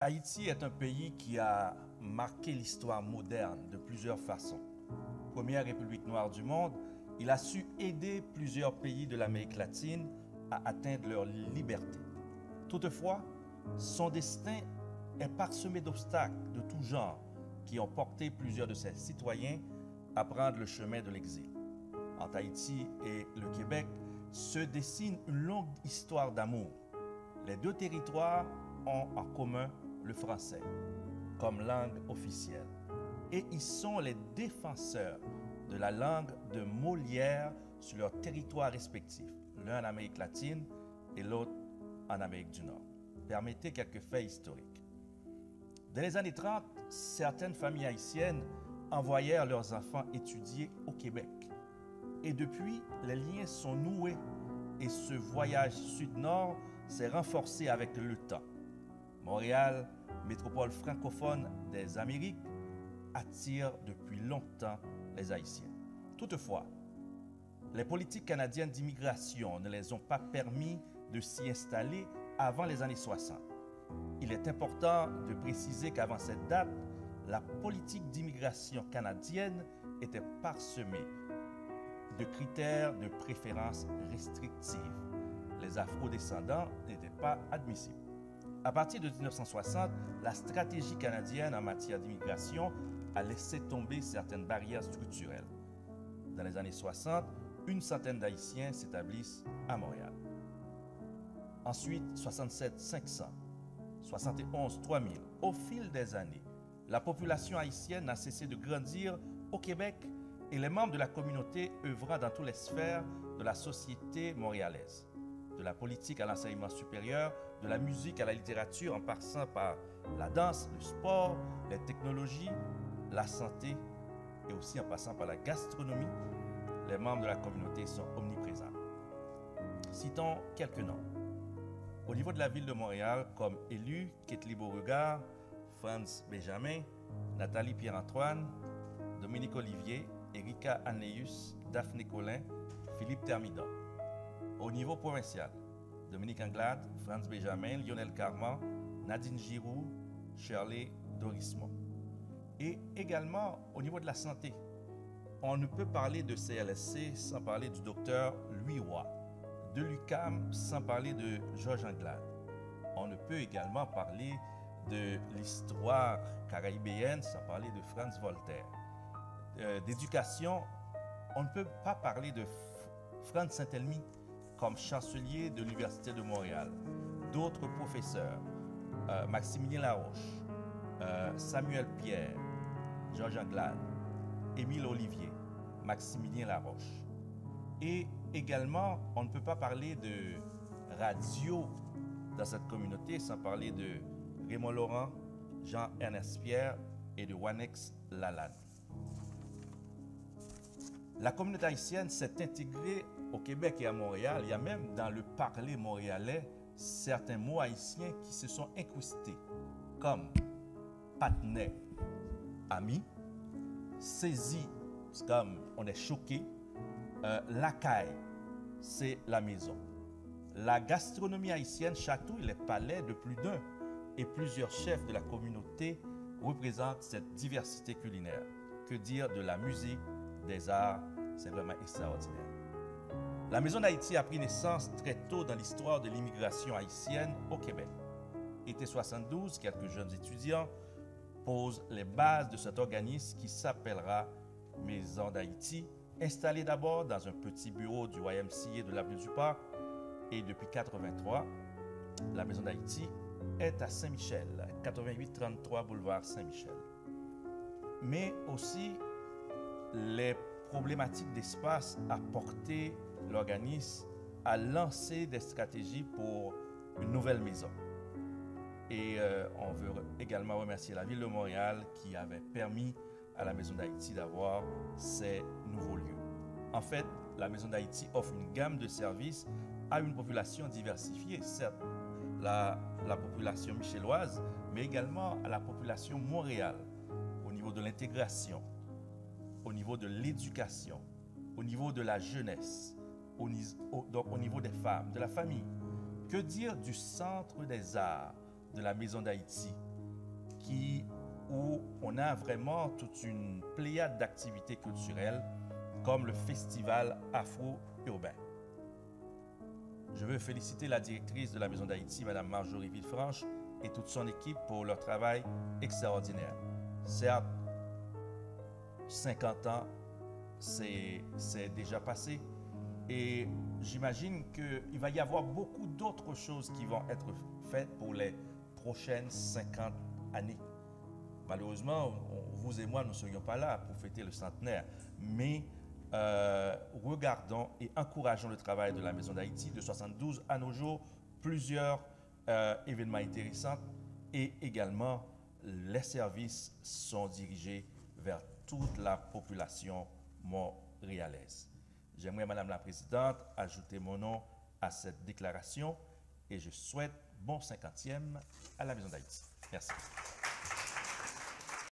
Haïti est un pays qui a marqué l'histoire moderne de plusieurs façons. Première république noire du monde, il a su aider plusieurs pays de l'Amérique latine à atteindre leur liberté. Toutefois, son destin est parsemé d'obstacles de tout genre qui ont porté plusieurs de ses citoyens à prendre le chemin de l'exil. Entre Haïti et le Québec se dessine une longue histoire d'amour. Les deux territoires ont en commun le français comme langue officielle et ils sont les défenseurs de la langue de Molière sur leurs territoires respectifs, l'un en Amérique latine et l'autre en Amérique du Nord. Permettez quelques faits historiques. Dans les années 30, certaines familles haïtiennes envoyèrent leurs enfants étudier au Québec. Et depuis, les liens sont noués et ce voyage sud-nord s'est renforcé avec le temps. Montréal, métropole francophone des Amériques, attire depuis longtemps les Haïtiens. Toutefois, les politiques canadiennes d'immigration ne les ont pas permis de s'y installer avant les années 60. Il est important de préciser qu'avant cette date, la politique d'immigration canadienne était parsemée de critères de préférence restrictives. Les afro-descendants n'étaient pas admissibles. À partir de 1960, la stratégie canadienne en matière d'immigration a laissé tomber certaines barrières structurelles. Dans les années 60, une centaine d'Haïtiens s'établissent à Montréal. Ensuite, 67 500, 71 3000. Au fil des années, la population haïtienne n'a cessé de grandir au Québec et les membres de la communauté œuvrant dans toutes les sphères de la société montréalaise, de la politique à l'enseignement supérieur, de la musique à la littérature, en passant par la danse, le sport, les technologies, la santé et aussi en passant par la gastronomie, les membres de la communauté sont omniprésents. Citons quelques noms. Au niveau de la ville de Montréal, comme élus, Ketli Beauregard, Franz Benjamin, Nathalie Pierre-Antoine, Dominique Olivier, Erika Anneus, Daphné Collin, Philippe Thermidor. Au niveau provincial, Dominique Anglade, Franz Benjamin, Lionel Carman, Nadine Giroux, Shirley Dorismont. Et également au niveau de la santé, on ne peut parler de CLSC sans parler du docteur Louis Roy, de l'UQAM sans parler de Georges Anglade. On ne peut également parler de l'histoire caraïbéenne sans parler de Franz Voltaire. D'éducation, on ne peut pas parler de Franz Saint-Elmy comme chancelier de l'Université de Montréal. D'autres professeurs, Maximilien Laroche, Samuel Pierre, Georges Anglade, Émile Olivier, Maximilien Laroche. Et également, on ne peut pas parler de radio dans cette communauté sans parler de Raymond Laurent, Jean-Ernest Pierre et de Wanex Lalanne. La communauté haïtienne s'est intégrée au Québec et à Montréal. Il y a même dans le parler montréalais certains mots haïtiens qui se sont incrustés, comme patinet, ami, saisi, c'est comme on est choqué, la caille, c'est la maison. La gastronomie haïtienne chatouille les palais de plus d'un et plusieurs chefs de la communauté représentent cette diversité culinaire. Que dire de la musique, des arts, c'est vraiment extraordinaire. La Maison d'Haïti a pris naissance très tôt dans l'histoire de l'immigration haïtienne au Québec. Été 72, quelques jeunes étudiants posent les bases de cet organisme qui s'appellera Maison d'Haïti, installé d'abord dans un petit bureau du YMCA de l'avenue du Parc et depuis 1983, la Maison d'Haïti est à Saint-Michel, 8833 boulevard Saint-Michel. Mais aussi, les problématiques d'espace a porté l'organisme à lancer des stratégies pour une nouvelle maison. Et on veut également remercier la ville de Montréal qui avait permis à la Maison d'Haïti d'avoir ces nouveaux lieux. En fait, la Maison d'Haïti offre une gamme de services à une population diversifiée, certes la population michelloise, mais également à la population montréal, au niveau de l'intégration, au niveau de l'éducation, au niveau de la jeunesse, donc au niveau des femmes, de la famille. Que dire du Centre des Arts de la Maison d'Haïti, où on a vraiment toute une pléiade d'activités culturelles comme le Festival Afro-Urbain. Je veux féliciter la directrice de la Maison d'Haïti, Mme Marjorie Villefranche, et toute son équipe pour leur travail extraordinaire. Certes, 50 ans, c'est déjà passé, et j'imagine qu'il va y avoir beaucoup d'autres choses qui vont être faites pour les prochaines 50 années. Malheureusement, vous et moi, nous ne serions pas là pour fêter le centenaire, mais regardons et encourageons le travail de la Maison d'Haïti de 72 à nos jours, plusieurs événements intéressants et également les services sont dirigés vers toute la population montréalaise. J'aimerais, Madame la Présidente, ajouter mon nom à cette déclaration et je souhaite bon 50e à la Maison d'Haïti. Merci.